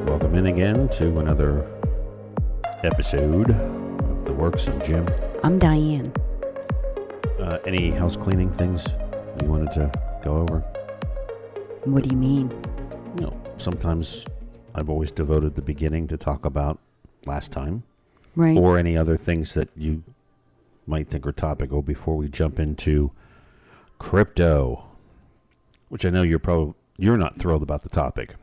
Welcome in again to another episode of The Works of Jim. I'm Diane. Any house cleaning things you wanted to go over? What do you mean? You know, sometimes I've always devoted the beginning to talk about last time. Right. Or any other things that you might think are topical before we jump into crypto, which I know you're not thrilled about the topic.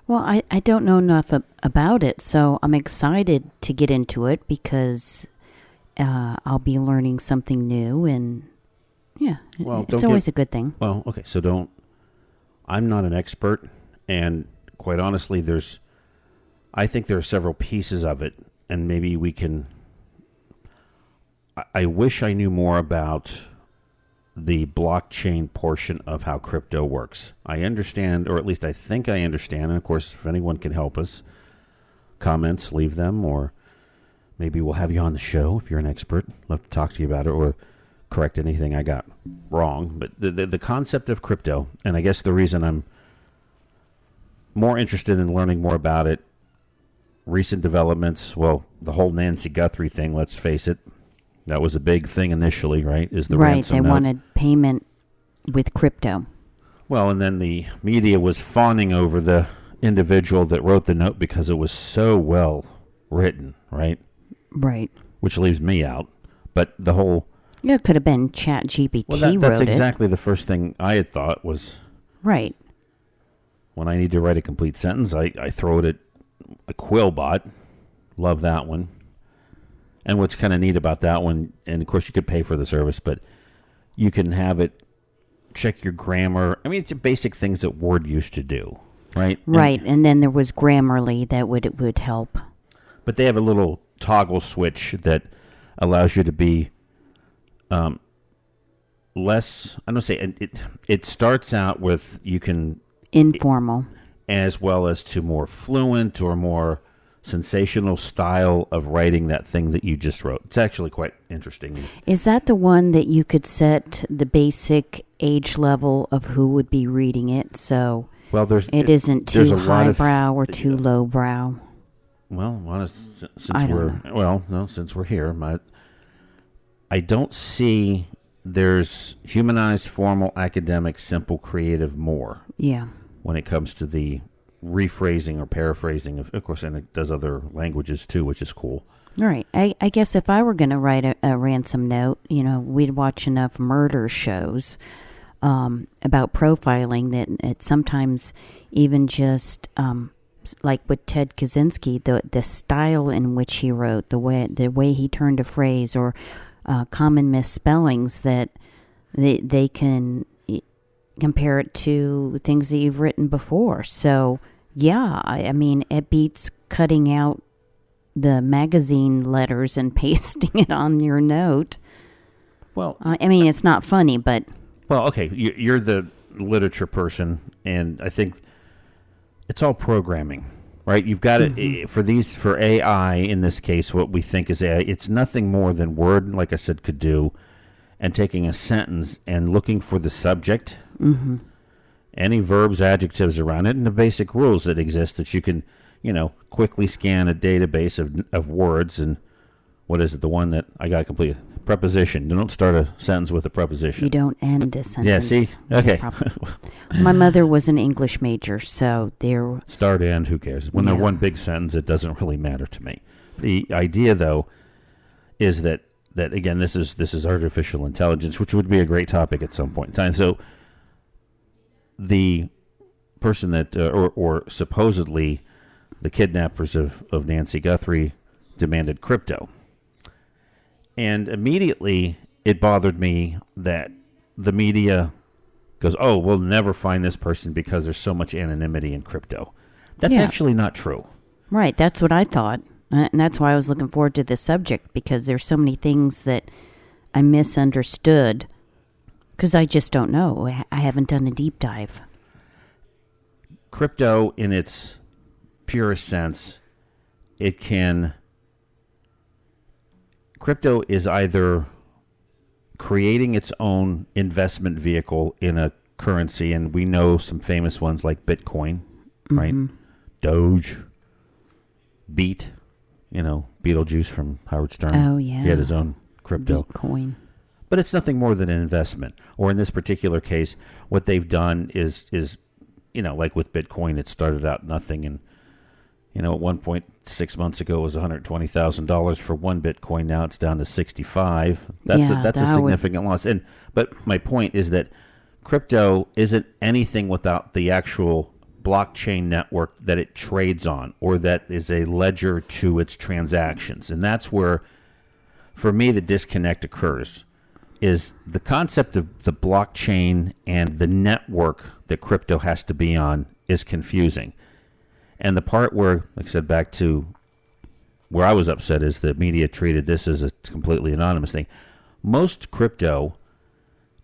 Well, I don't know enough about it, so I'm excited to get into it because I'll be learning something new, and yeah, Well, it's always a good thing. Well, okay, so I'm not an expert, and quite honestly, I think there are several pieces of it, and maybe we can, I wish I knew more about the blockchain portion of how crypto works. I understand, or at least I think I understand, and of course, if anyone can help us, comments, leave them, or maybe we'll have you on the show if you're an expert. Love to talk to you about it, or correct anything I got wrong. But the concept of crypto, and I guess the reason I'm more interested in learning more about it, recent developments, well, the whole Nancy Guthrie thing, let's face it, that was a big thing initially, right? Is the ransom Right, they note. wanted payment with crypto. Well, and then the media was fawning over the individual that wrote the note because it was so well written, right? Right. Which leaves me out. But the whole... Yeah, it could have been ChatGPT Well, that's wrote exactly the first thing I had thought was... Right. When I need to write a complete sentence, I throw it at a Quillbot. Love that one. And what's kind of neat about that one, and of course you could pay for the service, but you can have it check your grammar. I mean, it's basic things that Word used to do, right? Right, and then there was Grammarly that would help. But they have a little toggle switch that allows you to be less, I don't say, it starts out with you can... Informal. As well as to more fluent or more sensational style of writing that thing that you just wrote. It's actually quite interesting. Is that the one that you could set the basic age level of who would be reading it? So it isn't too highbrow or too lowbrow. Well, since we're here, I don't see there's humanized, formal, academic, simple, creative more. Yeah. When it comes to the rephrasing or paraphrasing of course, and it does other languages too, which is cool. All right. I guess if I were going to write a ransom note, we'd watch enough murder shows about profiling that it sometimes even just like with Ted Kaczynski, the style in which he wrote, the way he turned a phrase, or common misspellings that they can compare it to things that you've written before. So, yeah, I mean, it beats cutting out the magazine letters and pasting it on your note. Well, I mean, it's not funny, but... Well, okay, you're the literature person, and I think it's all programming, right? You've got it for AI, in this case, what we think is AI. It's nothing more than Word, like I said, could do, and taking a sentence and looking for the subject, any verbs, adjectives around it, and the basic rules that exist that you can, quickly scan a database of words. And what is it? The one that I got completed. Preposition. Don't start a sentence with a preposition. You don't end a sentence. Yeah, see? Okay. My mother was an English major, so there... Start, end, who cares? When they're one big sentence, it doesn't really matter to me. The idea, though, is that again, this is artificial intelligence, which would be a great topic at some point in time. So the person that, or supposedly the kidnappers of Nancy Guthrie demanded crypto. And immediately it bothered me that the media goes, oh, we'll never find this person because there's so much anonymity in crypto. That's actually not true. Right, that's what I thought. And that's why I was looking forward to this subject, because there's so many things that I misunderstood because I just don't know. I haven't done a deep dive. Crypto, in its purest sense, crypto is either creating its own investment vehicle in a currency, and we know some famous ones like Bitcoin, right? Doge, Beat, Beetlejuice from Howard Stern. Oh, yeah. He had his own crypto. Bitcoin. But it's nothing more than an investment. Or in this particular case, what they've done is like with Bitcoin, it started out nothing, and at one point 6 months ago it was $120,000 for one Bitcoin. Now it's down to 65. That's a significant loss. But my point is that crypto isn't anything without the actual blockchain network that it trades on, or that is a ledger to its transactions. And that's where, for me, the disconnect occurs, is the concept of the blockchain and the network that crypto has to be on is confusing. And the part where, like I said, back to where I was upset, is the media treated this as a completely anonymous thing. Most crypto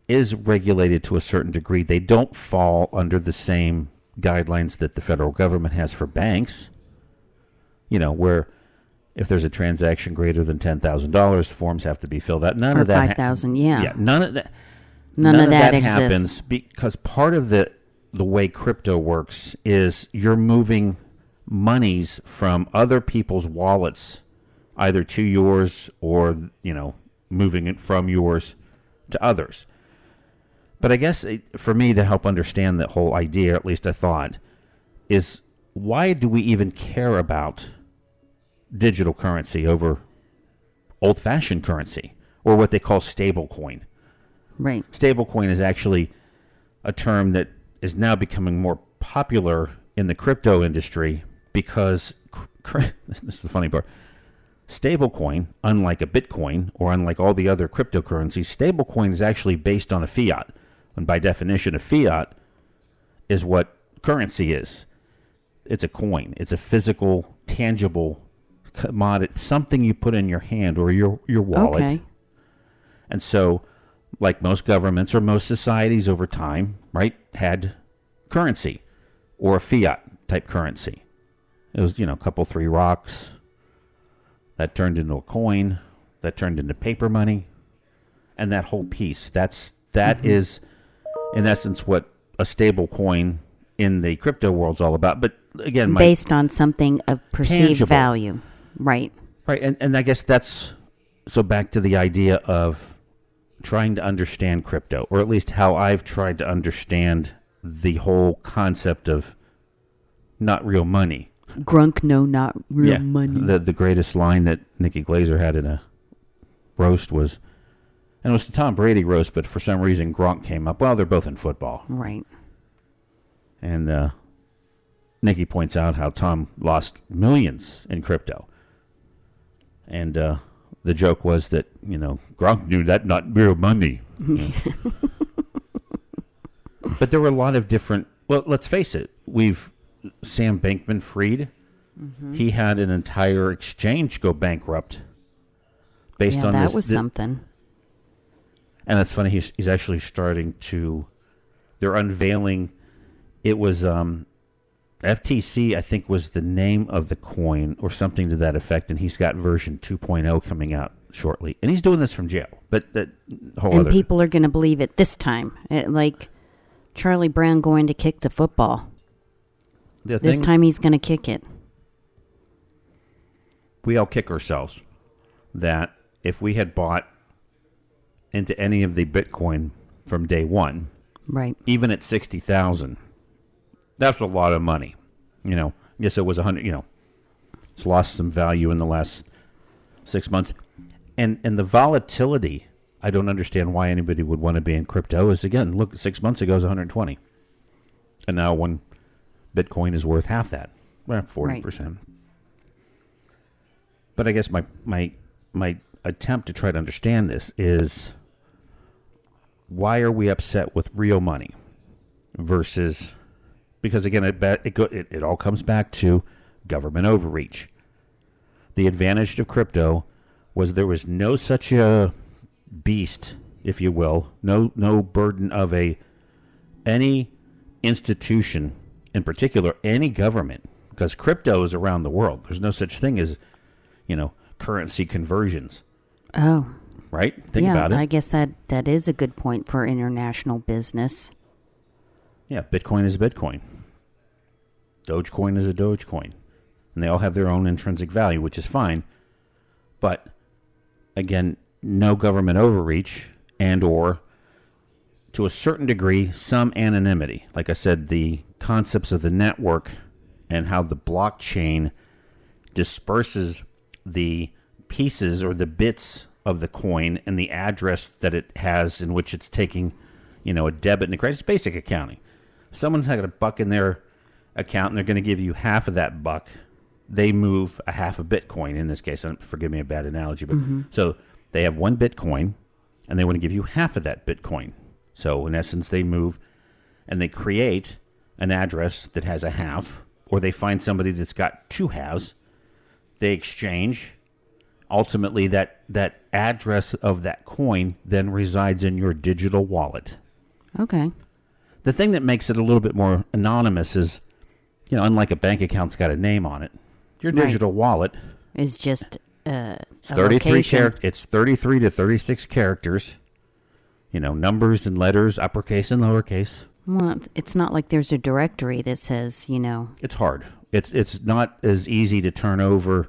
is regulated to a certain degree. They don't fall under the same guidelines that the federal government has for banks, where if there's a transaction greater than $10,000, forms have to be filled out. None or of that. 5,000, yeah. None of that. None of that happens because part of the way crypto works is you're moving monies from other people's wallets, either to yours or moving it from yours to others. But I guess for me, to help understand the whole idea, at least I thought, is why do we even care about digital currency over old-fashioned currency, or what they call stablecoin? Right. Stablecoin is actually a term that is now becoming more popular in the crypto industry because, this is the funny part, stablecoin, unlike a Bitcoin or unlike all the other cryptocurrencies, stablecoin is actually based on a fiat. And by definition, a fiat is what currency is. It's a coin. It's a physical, tangible commodity, something you put in your hand or your wallet. Okay. And so, like most governments or most societies over time, right, had currency or a fiat type currency. It was, a couple, 3 rocks. That turned into a coin. That turned into paper money. And that whole piece, that is, in essence, what a stable coin in the crypto world is all about. But again, based on something of perceived tangible value. Right. Right. And I guess that's, so back to the idea of trying to understand crypto, or at least how I've tried to understand the whole concept of not real money. Grunk, no, not real money. The greatest line that Nikki Glaser had in a roast was, and it was the Tom Brady roast, but for some reason Gronk came up. Well, they're both in football. Right. And Nikki points out how Tom lost millions in crypto. And the joke was that, Gronk knew that not real money. But there were a lot of different, well, let's face it, Sam Bankman-Fried, he had an entire exchange go bankrupt based on this. That was something. And it's funny, he's actually starting to, they're unveiling, it was FTC, I think, was the name of the coin or something to that effect, and he's got version 2.0 coming out shortly. And he's doing this from jail. But that whole and other... people are going to believe it this time. Like Charlie Brown going to kick the football. This time he's going to kick it. We all kick ourselves that if we had bought into any of the Bitcoin from day one, right, even at 60,000, that's a lot of money. Yes, it was 100, it's lost some value in the last 6 months. And the volatility, I don't understand why anybody would want to be in crypto, is, again, look, 6 months ago it was 120. And now one Bitcoin is worth half that, 40%. Right. But I guess my attempt to try to understand this is, why are we upset with real money versus, because again, it all comes back to government overreach. The advantage of crypto was there was no such a beast, if you will, no burden of any institution, in particular any government, because crypto is around the world. There's no such thing as, currency conversions. Oh. Right? Think about it. I guess that is a good point for international business. Yeah, Bitcoin is Bitcoin. Dogecoin is a Dogecoin. And they all have their own intrinsic value, which is fine. But, again, no government overreach and or, to a certain degree, some anonymity. Like I said, the concepts of the network and how the blockchain disperses the pieces or the bits of the coin and the address that it has in which it's taking, a debit and a credit. It's basic accounting. If someone's got a buck in their account and they're going to give you half of that buck, they move a half a Bitcoin in this case. Forgive me a bad analogy, but so they have one Bitcoin and they want to give you half of that Bitcoin. So in essence, they move and they create an address that has a half, or they find somebody that's got two halves. They exchange. Ultimately, that address of that coin then resides in your digital wallet. Okay. The thing that makes it a little bit more anonymous is, unlike a bank account's got a name on it, your digital wallet is just it's 33 it's 33 to 36 characters. Numbers and letters, uppercase and lowercase. Well, it's not like there's a directory that says, It's hard. It's not as easy to turn over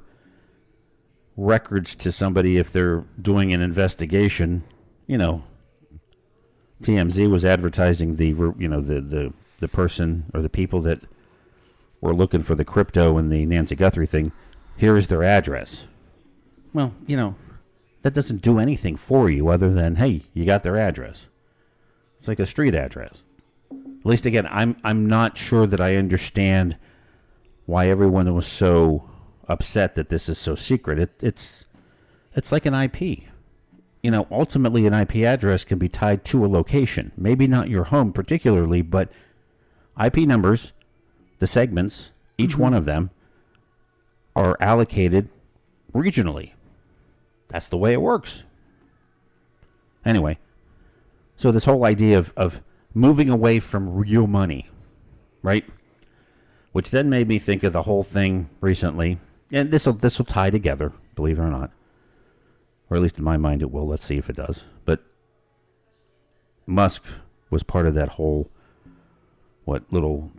records to somebody if they're doing an investigation. TMZ was advertising the person or the people that were looking for the crypto and the Nancy Guthrie thing. Here's their address. Well, that doesn't do anything for you other than, hey, you got their address. It's like a street address. At least, again, I'm not sure that I understand why everyone was so upset that this is so secret. It's like an IP. Ultimately an IP address can be tied to a location. Maybe not your home particularly, but IP numbers, the segments, each one of them are allocated regionally. That's the way it works. Anyway, so this whole idea of moving away from real money, right? Which then made me think of the whole thing recently. And this will tie together, believe it or not. Or at least in my mind it will. Let's see if it does. But Musk was part of that whole, little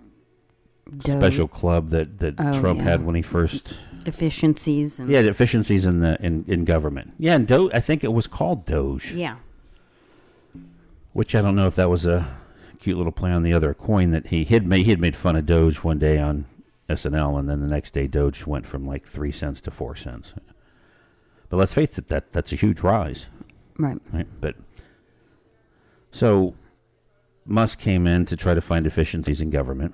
special club that Trump had when he first... Efficiencies. The efficiencies in government. Yeah, and I think it was called Doge. Yeah. Which I don't know if that was a cute little play on the other coin that he had made fun of Doge one day on SNL, and then the next day Doge went from like 3 cents to 4 cents. But let's face it, that's a huge rise. Right. But so Musk came in to try to find efficiencies in government.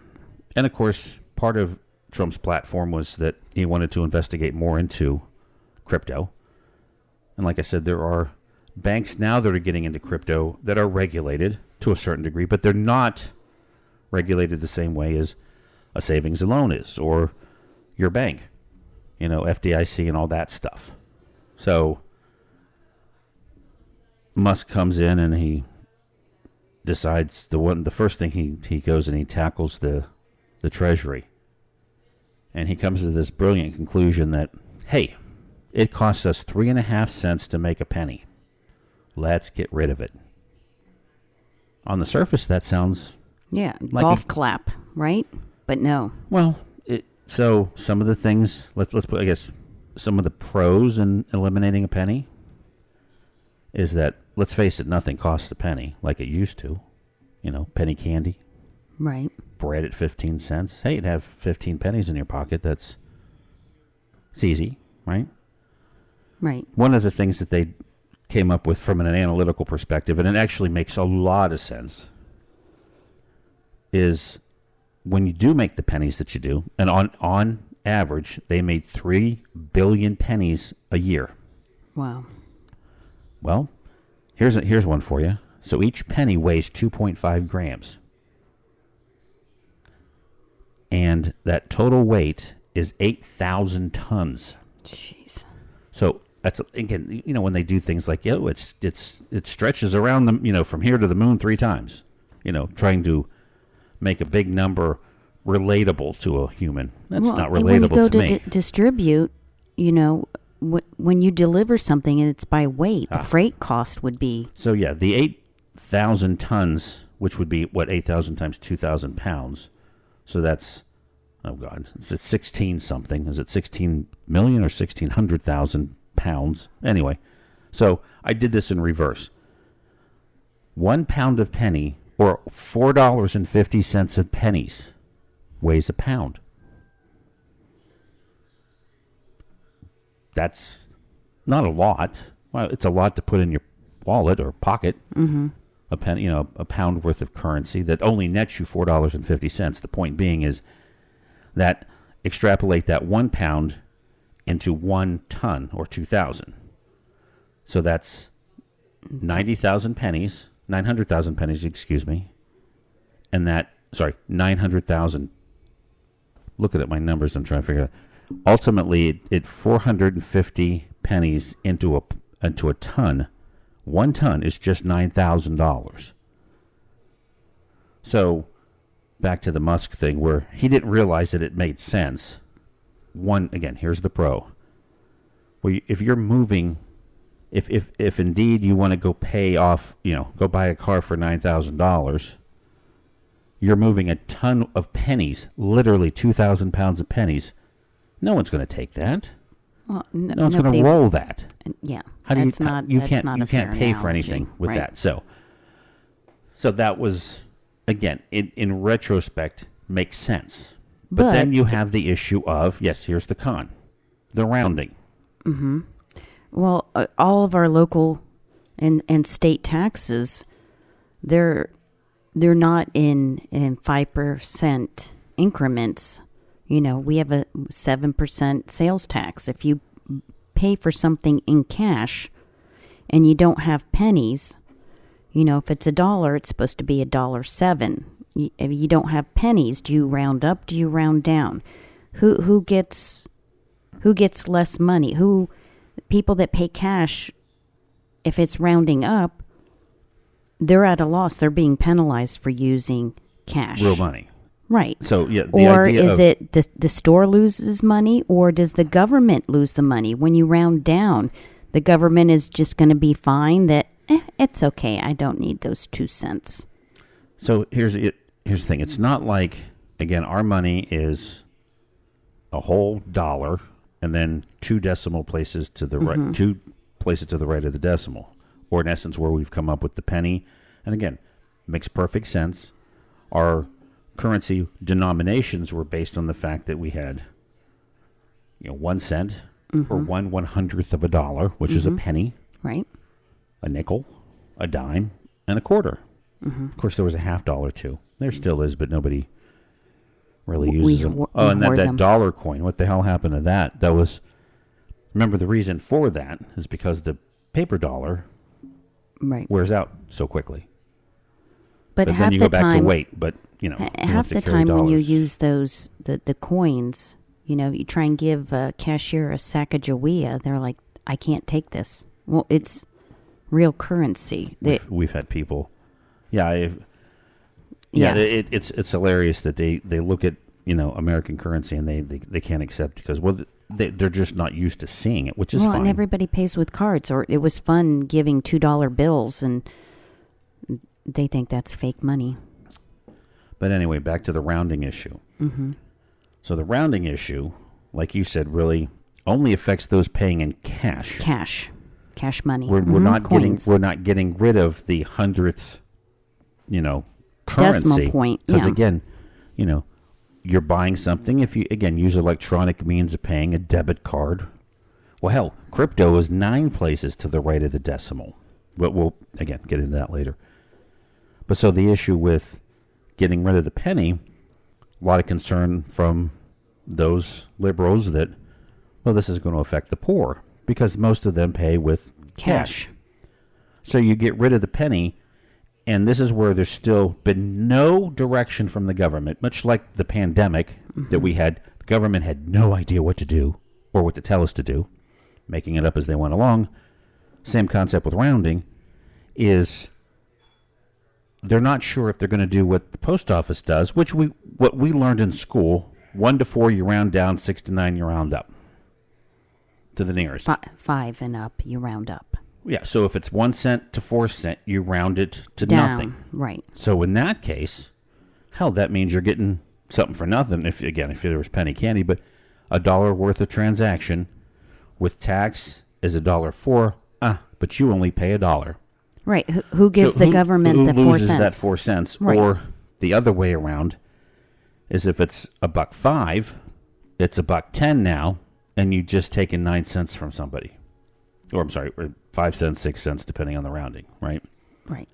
And of course, part of Trump's platform was that he wanted to investigate more into crypto. And like I said, there are banks now that are getting into crypto that are regulated to a certain degree, but they're not regulated the same way as a savings and loan is, or your bank, FDIC and all that stuff. So Musk comes in and he decides the first thing he goes and he tackles the Treasury. And he comes to this brilliant conclusion that, hey, it costs us 3.5 cents to make a penny. Let's get rid of it. On the surface, that sounds like golf clap, right? But no. Well, so some of the things, let's put, I guess, some of the pros in eliminating a penny is that, let's face it, nothing costs a penny like it used to. Penny candy. Right. Bread at 15 cents. Hey, you'd have 15 pennies in your pocket. It's easy, right? Right. One of the things that they came up with from an analytical perspective, and it actually makes a lot of sense, is when you do make the pennies that you do, and on average, they made 3 billion pennies a year. Wow. Well, here's one for you. So each penny weighs 2.5 grams. And that total weight is 8,000 tons. Jeez. So that's, again, when they do things like, it stretches around them, from here to the moon 3 times, trying to make a big number relatable to a human. That's not relatable when you go to me. Distribute, when you deliver something and it's by weight, the freight cost would be. So yeah, the 8,000 tons which would be, 8,000 times 2,000 pounds. So that's, oh God, is it 16 something? Is it 16 million or 1,600,000 pounds? Anyway, so I did this in reverse. 1 pound of penny, or $4.50 of pennies, weighs a pound. That's not a lot. Well, it's a lot to put in your wallet or pocket. Mm-hmm. A penny, a pound worth of currency that only nets you $4.50. The point being is that extrapolate that 1 pound into 1 ton or 2,000. So that's 90,000 pennies, 900,000 pennies, excuse me. And 900,000. Looking at my numbers, I'm trying to figure out. Ultimately, it 450 pennies into a ton. 1 ton is just $9,000. So, back to the Musk thing, where he didn't realize that it made sense. Again, here's the pro. Well, if you're moving, if indeed you want to go pay off, go buy a car for $9,000, you're moving a ton of pennies, literally 2,000 pounds of pennies. No one's going to take that. Well, no one's going to roll that. Yeah, How do you can't pay for anything with that. So that was, again, in retrospect, makes sense. But then you have the issue of, yes, here's the con, the rounding. Mm-hmm. Well, all of our local and state taxes, they're not in 5% increments. We have a 7% sales tax. If you pay for something in cash and you don't have pennies, if it's $1, it's supposed to be $1.07. If you don't have pennies, do you round up? Do you round down? Who gets less money? People that pay cash, if it's rounding up, they're at a loss. They're being penalized for using cash. Real money. Right. So, yeah, or is it the store loses money, or does the government lose the money? When you round down, the government is just going to be fine that, it's okay, I don't need those 2 cents. So here's the thing. It's not like, again, our money is a whole dollar and then 2 decimal places to the right, 2 places to the right of the decimal, or in essence where we've come up with the penny. And again, makes perfect sense. Our currency denominations were based on the fact that we had 1 cent or 1/100th of a dollar, which is a penny, right? A nickel, a dime, and a quarter. Of course, there was a $half too. There still is, but nobody really uses them. And that dollar coin, what the hell happened to that? That was, remember, the reason for that is because the paper dollar wears out so quickly. But then you go back to weight, but half the time when you use those the coins, you try and give a cashier a Sacagawea, they're like, I can't take this. Well, it's real currency. We've had people, it's hilarious that they look at American currency and they can't accept because they're just not used to seeing it, which is fine. And everybody pays with cards, or it was fun giving $2 bills and. They think that's fake money. But anyway, back to the rounding issue. Mm-hmm. So the rounding issue, like you said, really only affects those paying in cash. Cash money. We're not getting rid of the hundredth, currency. Decimal point. Because again, you're buying something. If you use electronic means of paying, a debit card. Well, hell, crypto is 9 places to the right of the decimal. But we'll again get into that later. But so the issue with getting rid of the penny, a lot of concern from those liberals that, this is going to affect the poor because most of them pay with cash. So you get rid of the penny, and this is where there's still been no direction from the government, much like the pandemic that we had. The government had no idea what to do or what to tell us to do, making it up as they went along. Same concept with rounding is they're not sure if they're going to do what the post office does, what we learned in school, 1 to 4 you round down, 6 to 9 you round up to the nearest. 5 and up you round up. Yeah, so if it's 1 cent to 4 cent, you round it to Down. nothing. Right. So in that case, hell, that means you're getting something for nothing. If there was penny candy, but $1 worth of transaction with tax is $1.04. But you only pay $1. Right. Who gives the government the 4 loses cents? that 4 cents? Right. Or the other way around is if it's $1.05, it's $1.10 now, and you just taken 9 cents from somebody. Or I'm sorry, or 5 cents, 6 cents, depending on the rounding, right? Right.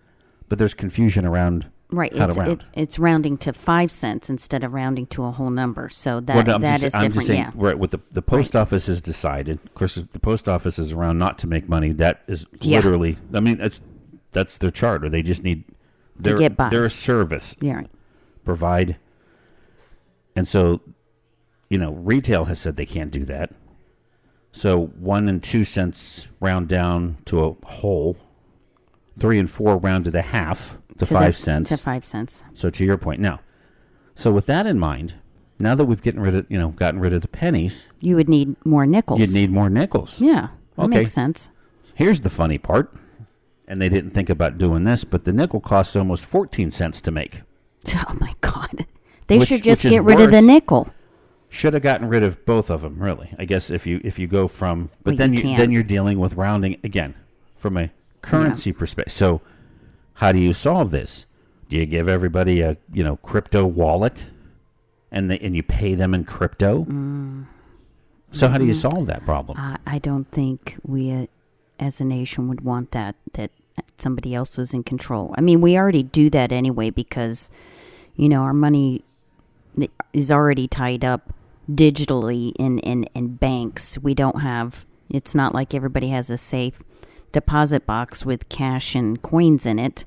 But there's confusion around how to round. It's rounding to 5 cents instead of rounding to a whole number. So that I'm is just different. saying, Yeah. right, what the post office has decided. Of course, the post office is around not to make money. That is literally. I mean, that's their charter. They just need to get by. They're a service. Yeah. Right. Provide. And so, retail has said they can't do that. So 1 and 2 cents round down to a whole. 3 and 4 round to the half to 5 cents. To 5 cents. So to your point now, so with that in mind, now that we've gotten rid of the pennies, you would need more nickels. You'd need more nickels. Yeah, that makes sense. Here's the funny part, and they didn't think about doing this, but the nickel costs almost 14 cents to make. Oh my God! They should just get rid of the nickel. Should have gotten rid of both of them, really. I guess if you go from, but Well, then you're dealing with rounding again from a currency perspective. So how do you solve this? Do you give everybody a crypto wallet, and you pay them in crypto? So how do you solve that problem? I don't think we, as a nation, would want that somebody else is in control. I mean, we already do that anyway because, our money is already tied up digitally in banks. We don't have. It's not like everybody has a safe deposit box with cash and coins in it.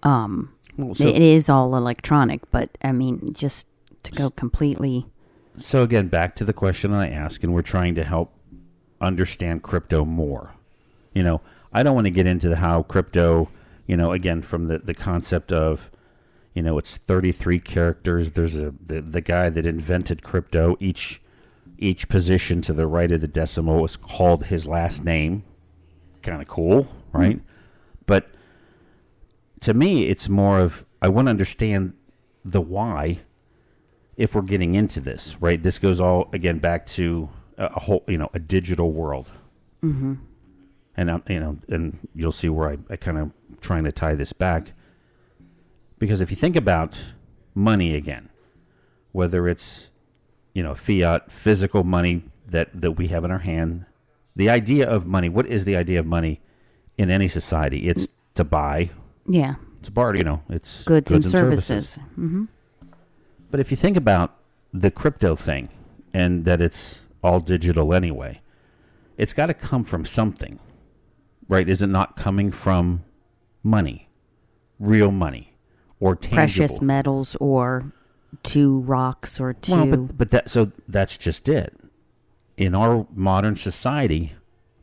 It is all electronic, but I mean, just to go completely. So again, back to the question I asked, and we're trying to help understand crypto more. I don't want to get into how crypto, again, from the concept of, it's 33 characters. There's the guy that invented crypto. Each position to the right of the decimal is called his last name. Kind of cool, right? But to me, it's more of, I want to understand the why if we're getting into this, right? This goes all, again, back to a whole, a digital world. Mm-hmm. And, and you'll see where I kind of trying to tie this back. Because if you think about money again, whether it's, fiat, physical money that we have in our hand, the idea of money, what is the idea of money in any society? It's to buy. Yeah. It's barter, it's goods and services. Mm-hmm. But if you think about the crypto thing and that it's all digital anyway, it's got to come from something, right? Is it not coming from money, real money, or tangible? Precious metals or two rocks or two. Well, but that's just it. In our modern society,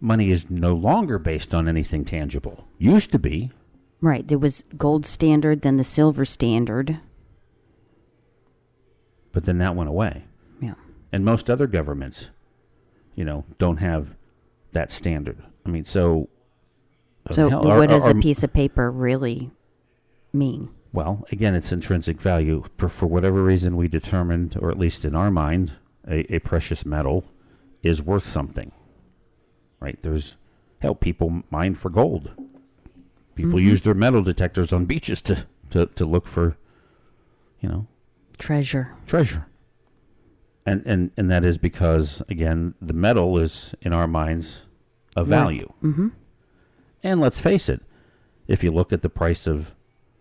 money is no longer based on anything tangible. Used to be. Right. There was gold standard, then the silver standard. But then that went away. Yeah. And most other governments, don't have that standard. I mean, so what does a piece of paper really mean? Well, again, it's intrinsic value. For whatever reason we determined, or at least in our mind, a precious metal is worth something, right? People mine for gold. People use their metal detectors on beaches to look for, treasure. And that is because, again, the metal is, in our minds, a value. Mm-hmm. And let's face it, if you look at the price of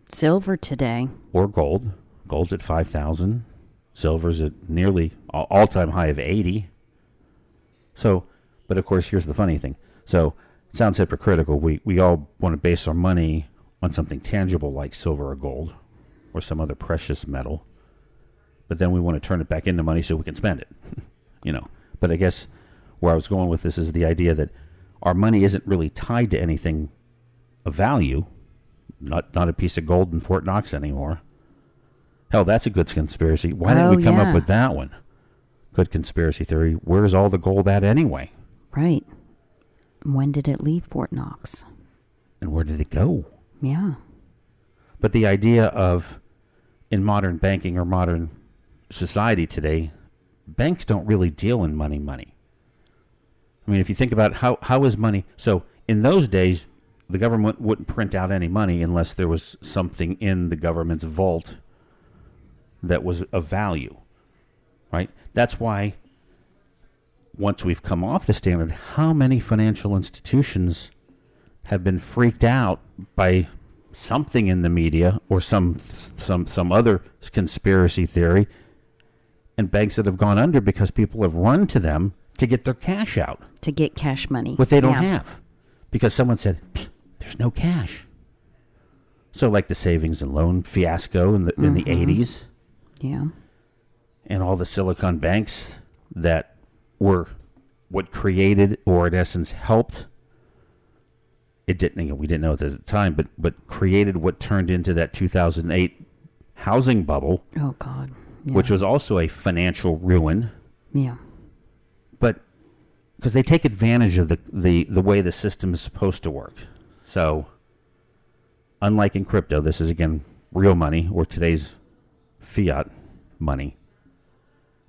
silver today, or gold's at 5,000, silver's at nearly all-time high of 80. So, but of course, here's the funny thing. So, it sounds hypocritical. We all want to base our money on something tangible like silver or gold or some other precious metal. But then we want to turn it back into money so we can spend it. But I guess where I was going with this is the idea that our money isn't really tied to anything of value. Not a piece of gold in Fort Knox anymore. Hell, that's a good conspiracy. Why didn't we come up with that one? Good conspiracy theory. Where's all the gold at anyway? Right. When did it leave Fort Knox? And where did it go? Yeah. But the idea of, in modern banking or modern society today, banks don't really deal in money. I mean, if you think about how is money... So in those days, the government wouldn't print out any money unless there was something in the government's vault that was of value, right? That's why once we've come off the standard, how many financial institutions have been freaked out by something in the media or some other conspiracy theory, and banks that have gone under because people have run to them to get their cash out. To get cash money. What they don't have. Because someone said, there's no cash. So like the savings and loan fiasco in the 80s. Yeah. And all the Silicon banks that were what created, or in essence helped, it didn't, we didn't know it at the time, but created what turned into that 2008 housing bubble. Oh, God. Yeah. Which was also a financial ruin. Yeah. But because they take advantage of the way the system is supposed to work. So, unlike in crypto, this is, again, real money, or today's fiat money,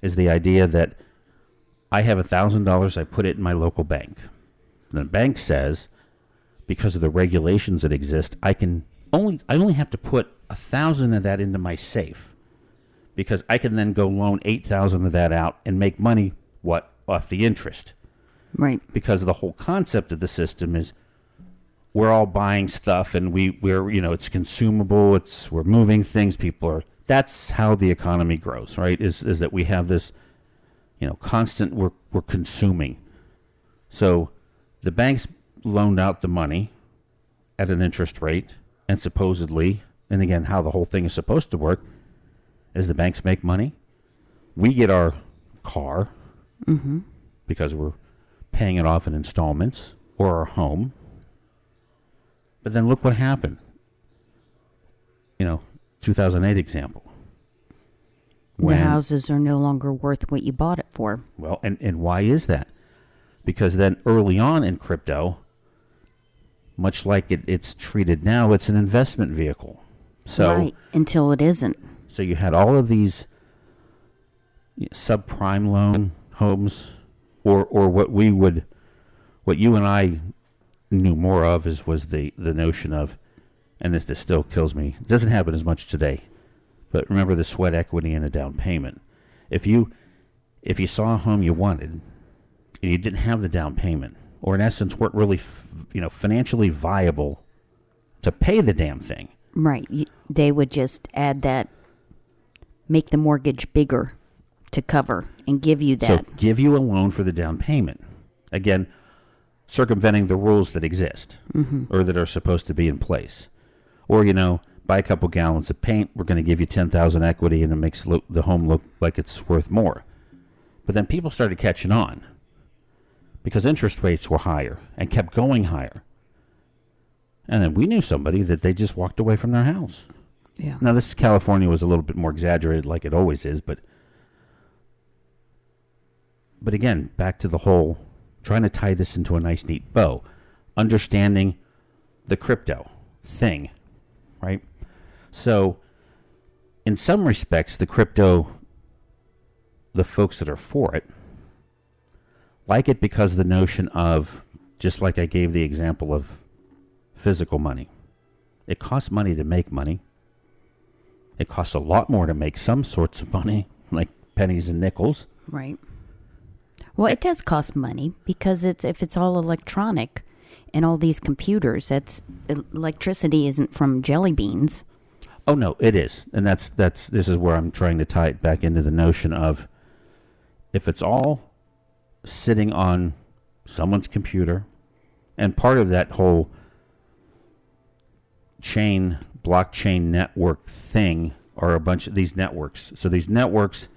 is the idea that I have $1,000, I put it in my local bank. And the bank says, because of the regulations that exist, I only have to put 1,000 of that into my safe, because I can then go loan 8,000 of that out and make money, off the interest. Right. Because the whole concept of the system is we're all buying stuff, and we're it's consumable, we're moving things, that's how the economy grows, right? Is that we have this, constant, we're consuming. So the banks loaned out the money at an interest rate, and supposedly, and again, how the whole thing is supposed to work is the banks make money. We get our car because we're paying it off in installments, or our home. But then look what happened. 2008 example. The houses are no longer worth what you bought it for. Well, and why is that? Because then early on in crypto, much like it's treated now, it's an investment vehicle. So right, until it isn't. So you had all of these subprime loan homes, or what you and I knew more of was the notion of, and this still kills me, it doesn't happen as much today, but remember the sweat equity and a down payment. If you saw a home you wanted and you didn't have the down payment, or in essence weren't really financially viable to pay the damn thing. Right. They would just add that, make the mortgage bigger to cover and give you that. So give you a loan for the down payment. Again, circumventing the rules that exist or that are supposed to be in place. Or, buy a couple gallons of paint, we're going to give you $10,000 equity, and it makes the home look like it's worth more. But then people started catching on because interest rates were higher and kept going higher. And then we knew somebody that they just walked away from their house. Yeah. Now, this California was a little bit more exaggerated, like it always is, but again, back to the whole trying to tie this into a nice, neat bow, understanding the crypto thing, right? So, in some respects, the folks that are for it, like it because the notion of, just like I gave the example of physical money, it costs money to make money. It costs a lot more to make some sorts of money, like pennies and nickels. Right. Well, it does cost money because if it's all electronic and all these computers, electricity isn't from jelly beans. Oh no, it is. And this is where I'm trying to tie it back into the notion of, if it's all sitting on someone's computer, and part of that whole blockchain network thing are a bunch of these networks. So these networks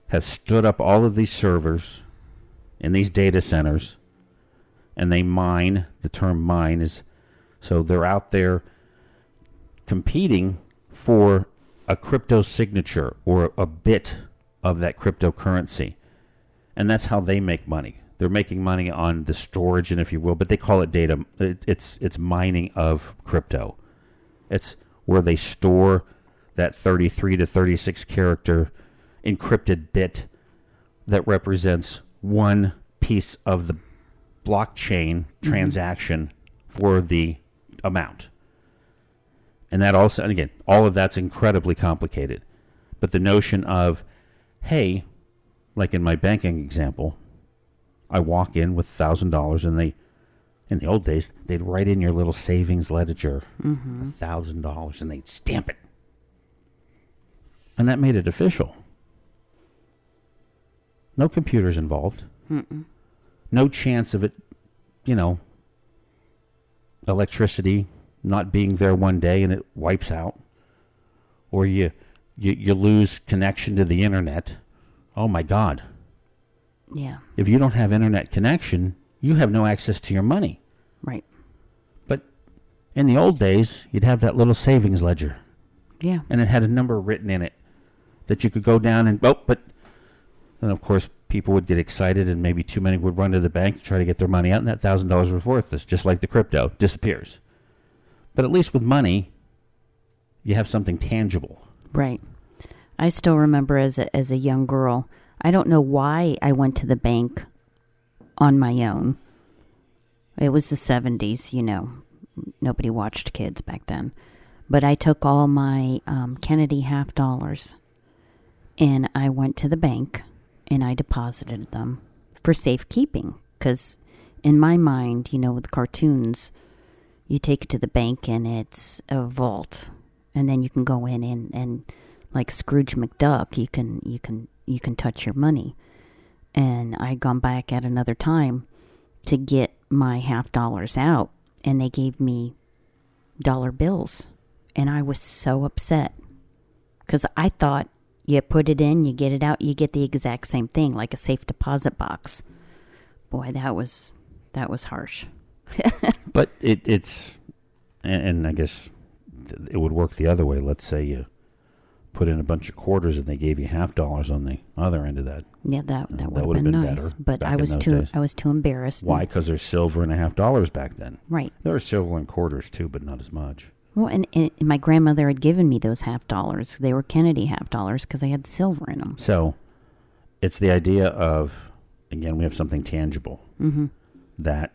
have stood up all of these servers in these data centers, and they mine. The term mine is, so they're out there competing for a crypto signature or a bit of that cryptocurrency. And that's how they make money. They're making money on the storage, and if you will, but they call it data. It's mining of crypto. It's where they store that 33 to 36 character encrypted bit that represents one piece of the blockchain transaction for the amount. And that also, and again, all of that's incredibly complicated. But the notion of, hey, like in my banking example, I walk in with $1,000 and in the old days, they'd write in your little savings ledger, $1,000, and they'd stamp it. And that made it official. No computers involved. No chance of it, electricity not being there one day and it wipes out. Or you lose connection to the internet. Oh, my God. Yeah. If you don't have internet connection, you have no access to your money. Right. But in the old days, you'd have that little savings ledger. Yeah. And it had a number written in it that you could go down and, but then, of course, people would get excited and maybe too many would run to the bank to try to get their money out, and that $1,000 was worthless, just like the crypto, disappears. But at least with money, you have something tangible. Right. I still remember as a young girl, I don't know why I went to the bank on my own. It was the 70s, Nobody watched kids back then. But I took all my Kennedy half dollars and I went to the bank and I deposited them for safekeeping. Because in my mind, with cartoons, you take it to the bank and it's a vault. And then you can go in and like Scrooge McDuck, you can touch your money. And I'd gone back at another time to get my half dollars out, and they gave me dollar bills. And I was so upset because I thought you put it in, you get it out, you get the exact same thing, like a safe deposit box. Boy, that was harsh. But it's, and I guess it would work the other way. Let's say you put in a bunch of quarters and they gave you half dollars on the other end of that. Yeah, that would have been nice. But I was too embarrassed. Why? Because there's silver and $50 back then. Right. There were silver in quarters too, but not as much. Well, and my grandmother had given me those half dollars. They were Kennedy half dollars because they had silver in them. So it's the idea of, again, we have something tangible. That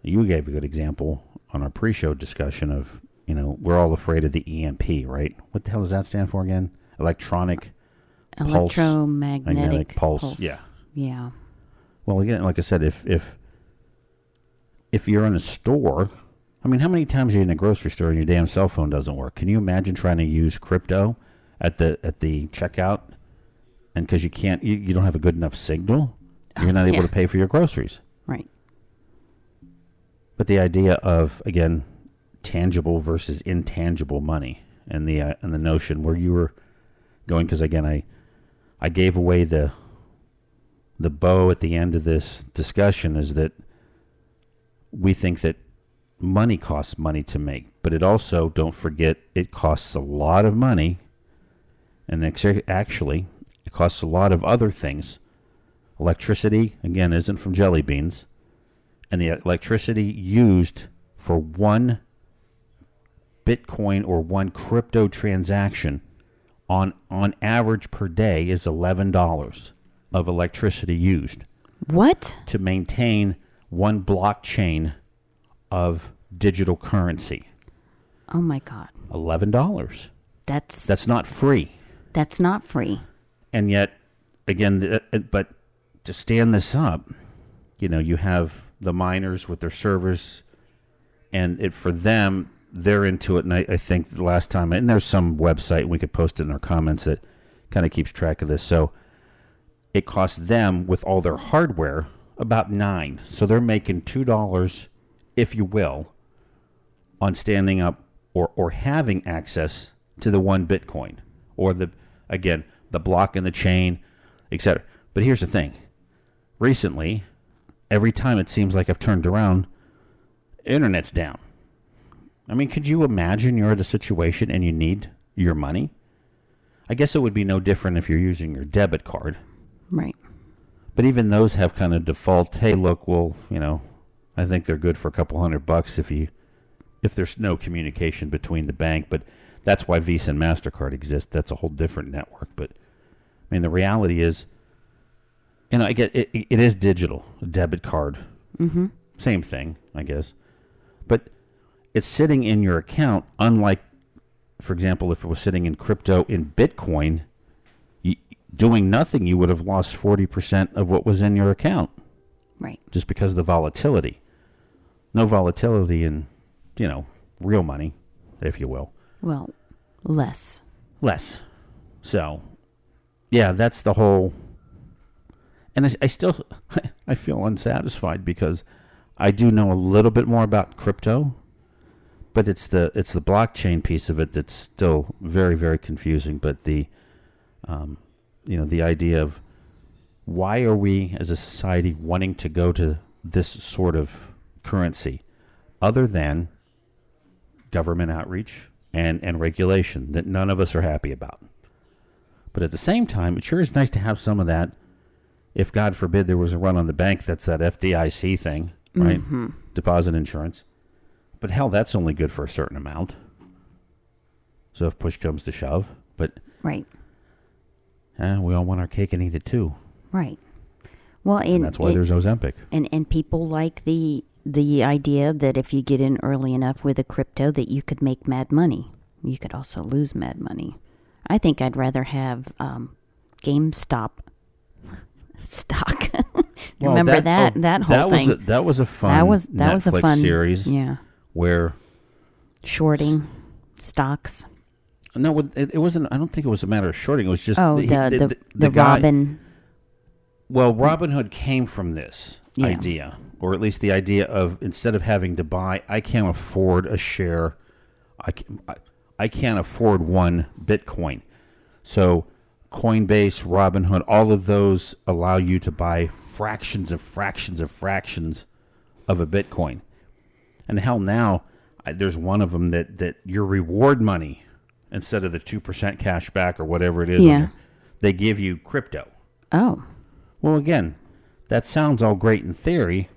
you gave a good example on our pre-show discussion of, we're all afraid of the EMP, right? What the hell does that stand for again? Electromagnetic pulse. Yeah. Yeah. Well, again, like I said, if you're in a store, I mean, how many times are you in a grocery store and your damn cell phone doesn't work? Can you imagine trying to use crypto at the checkout, and because you can't, you don't have a good enough signal, you're not able to pay for your groceries. Right. But the idea of, again, tangible versus intangible money, and the notion where you were going, because again, I gave away the bow at the end of this discussion, is that we think that money costs money to make, but it also, don't forget, it costs a lot of money, and actually it costs a lot of other things. Electricity, again, isn't from jelly beans, and the electricity used for one Bitcoin or one crypto transaction on average per day is $11 of electricity used. What? To maintain one blockchain of digital currency. Oh my God. $11. That's not free. That's not free. And yet, again, but to stand this up, you have the miners with their servers, and for them, they're into it. And I think the last time, and there's some website, we could post it in our comments, that kind of keeps track of this. So it costs them, with all their hardware, about $9. So they're making $2, if you will, on standing up or having access to the one Bitcoin, or the block in the chain, etc. But here's the thing. Recently, every time it seems like I've turned around, internet's down. I mean, could you imagine you're at a situation and you need your money? I guess it would be no different if you're using your debit card. Right. But even those have kind of default, hey, look, well, I think they're good for a couple $100 if there's no communication between the bank. But that's why Visa and MasterCard exist. That's a whole different network. But, I mean, the reality is, I get it. It is digital, a debit card. Mm-hmm. Same thing, I guess. But it's sitting in your account, unlike, for example, if it was sitting in crypto in Bitcoin, doing nothing, you would have lost 40% of what was in your account. Right. Just because of the volatility. No volatility in, real money, if you will. Well, less. Less. So, yeah, that's the whole... And I still, I feel unsatisfied because I do know a little bit more about crypto, but it's the blockchain piece of it that's still very, very confusing. But the idea of why are we as a society wanting to go to this sort of currency other than government outreach and regulation that none of us are happy about. But at the same time, it sure is nice to have some of that. If, God forbid, there was a run on the bank, that's that FDIC thing, right? Mm-hmm. Deposit insurance. But hell, that's only good for a certain amount. So if push comes to shove. But right. We all want our cake and eat it too. Right. Well, and that's why there's Ozempic. And people like the idea that if you get in early enough with a crypto that you could make mad money. You could also lose mad money. I think I'd rather have GameStop stock. Remember that whole thing? That was a fun that Netflix was a fun series. Yeah. Where shorting stocks. No, it wasn't. I don't think it was a matter of shorting. It was just the guy, Robin. Well, Robinhood came from this idea, or at least the idea of instead of having to buy, I can't afford a share. I can't afford one Bitcoin. So Coinbase, Robinhood, all of those allow you to buy fractions of fractions of fractions of a Bitcoin. And hell, now there's one of them that your reward money, instead of the 2% cash back or whatever it is, they give you crypto. Oh. Well, again, that sounds all great in theory,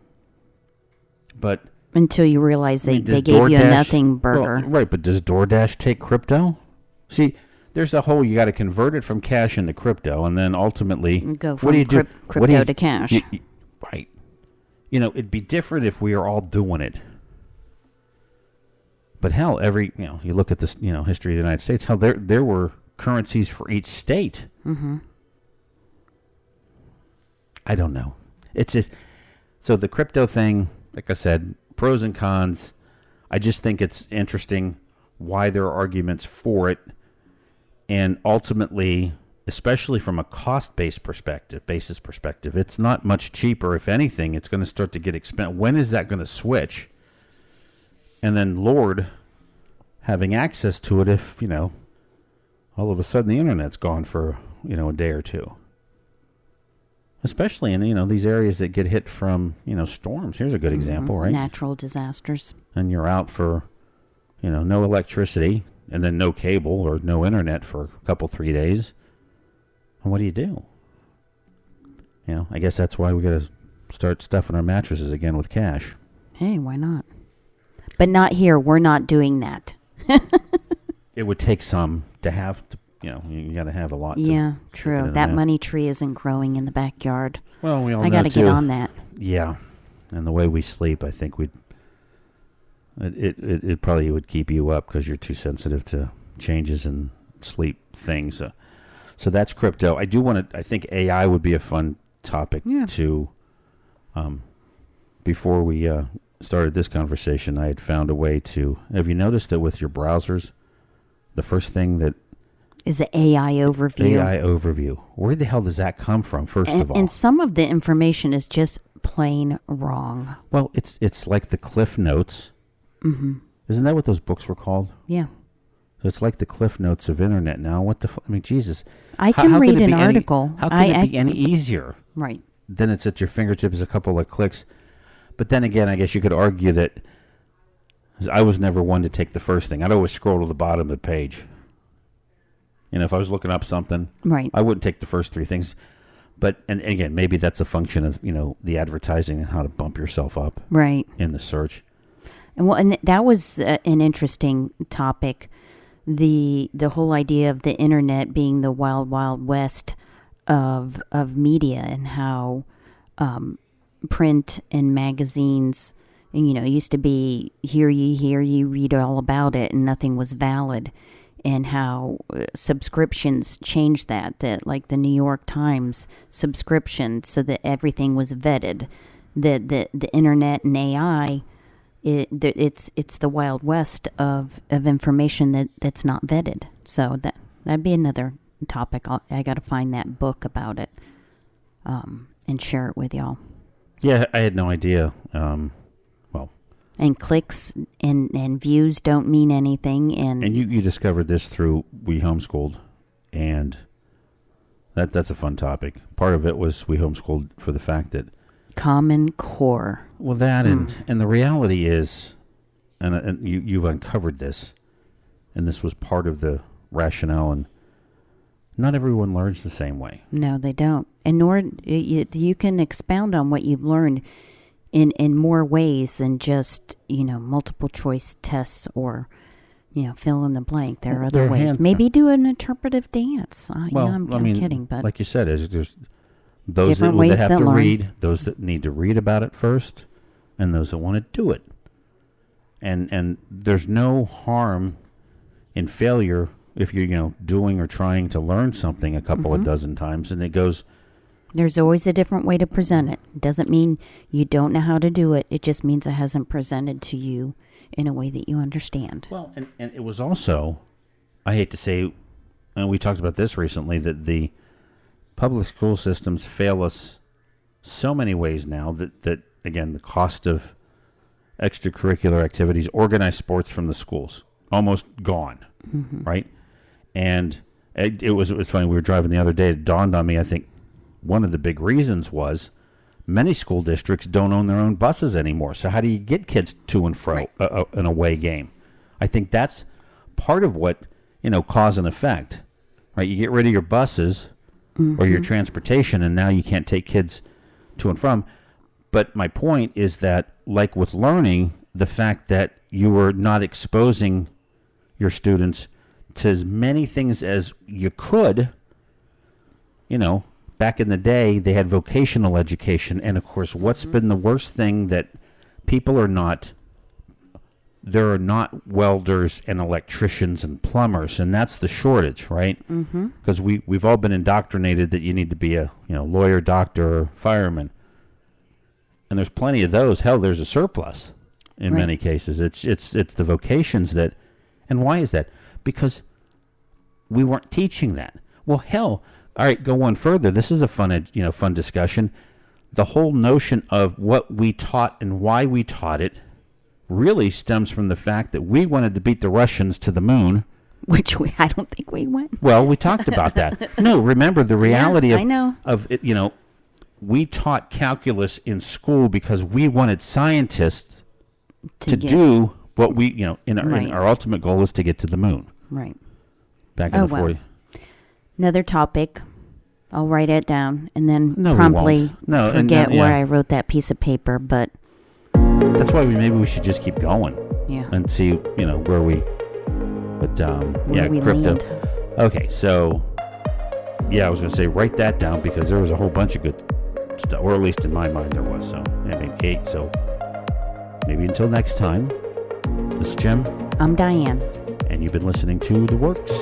but... Until you realize they gave you a nothing burger. Well, right, but does DoorDash take crypto? See, there's a whole, you got to convert it from cash into crypto, and then ultimately... Go from crypto to cash. Right. It'd be different if we are all doing it. But hell, you look at this, history of the United States, how there were currencies for each state. Mm-hmm. I don't know. It's just, so the crypto thing, like I said, pros and cons. I just think it's interesting why there are arguments for it. And ultimately, especially from a cost-basis perspective, it's not much cheaper. If anything, it's going to start to get expensive. When is that going to switch? And then, Lord, having access to it if, all of a sudden the internet's gone for, a day or two. Especially in, these areas that get hit from, storms. Here's a good example, right? Natural disasters. And you're out for, no electricity and then no cable or no internet for a couple, 3 days. And what do you do? I guess that's why we got to start stuffing our mattresses again with cash. Hey, why not? But not here. We're not doing that. It would take some to have to. You got to have a lot. Yeah, true. That money tree isn't growing in the backyard. Well, we all I got to get on that. Yeah, and the way we sleep, I think it probably would keep you up because you're too sensitive to changes in sleep things. So that's crypto. I do want to. I think AI would be a fun topic to. Before we started this conversation, I had found a way to. Have you noticed that with your browsers, the first thing that is the AI overview. AI overview. Where the hell does that come from, first of all? And some of the information is just plain wrong. Well, it's like the Cliff Notes. Mm-hmm. Isn't that what those books were called? Yeah. So it's like the Cliff Notes of Internet now. What the I mean, Jesus. I can read an article. How can it be any easier? Right. Then it's at your fingertips, a couple of clicks. But then again, I guess you could argue that I was never one to take the first thing. I'd always scroll to the bottom of the page. If I was looking up something, right, I wouldn't take the first three things. But and again, maybe that's a function of the advertising and how to bump yourself up Right. in the search. And that was an interesting topic. The whole idea of the internet being the wild, wild west of media, and how print and magazines, used to be hear ye, read all about it, and nothing was valid. And how subscriptions changed that like the New York Times subscription, so that everything was vetted. The internet and AI, it's the wild west of information that's not vetted. So that'd be another topic. I got to find that book about it, and share it with y'all. Yeah, I had no idea. And clicks and views don't mean anything. And you discovered this through We Homeschooled, and that's a fun topic. Part of it was We Homeschooled for the fact that Common Core. Well, that and the reality is, and you've uncovered this, and this was part of the rationale, and not everyone learns the same way. No, they don't. And nor you can expound on what you've learned in more ways than just, multiple choice tests or, fill in the blank. There are other ways. Maybe do an interpretive dance. I'm kidding, but like you said, there's those that have to read, those that need to read about it first, and those that want to do it. And there's no harm in failure if you're doing or trying to learn something a couple of dozen times, and it goes. There's always a different way to present it. It doesn't mean you don't know how to do it. It just means it hasn't presented to you in a way that you understand. Well, and it was also, I hate to say, and we talked about this recently, that the public school systems fail us so many ways now that again, the cost of extracurricular activities, organized sports from the schools, almost gone, right? And it was funny, we were driving the other day, it dawned on me, I think, one of the big reasons was many school districts don't own their own buses anymore. So how do you get kids to and fro an away game? I think that's part of what, cause and effect, right? You get rid of your buses or your transportation, and now you can't take kids to and from. But my point is that, like with learning, the fact that you were not exposing your students to as many things as you could, back in the day, they had vocational education, and of course, what's been the worst thing that people are not? There are not welders and electricians and plumbers, and that's the shortage, right? Because we've all been indoctrinated that you need to be a lawyer, doctor, or fireman, and there's plenty of those. Hell, there's a surplus in many cases. It's the vocations that, and why is that? Because we weren't teaching that. Well, hell. All right, go one further. This is a fun discussion. The whole notion of what we taught and why we taught it really stems from the fact that we wanted to beat the Russians to the moon. Which I don't think we went. Well, we talked about that. No, remember the reality of it. We taught calculus in school because we wanted scientists to do what we, in our ultimate goal is to get to the moon. Right. Back in the 40s. Another topic. I'll write it down and then promptly forget where I wrote that piece of paper. But that's why maybe we should just keep going. Yeah. And see, where we. But where we crypto. Land. Okay, so I was going to say write that down because there was a whole bunch of good stuff, or at least in my mind there was. So maybe 8. So maybe until next time. This is Jim. I'm Diane. And you've been listening to The Works.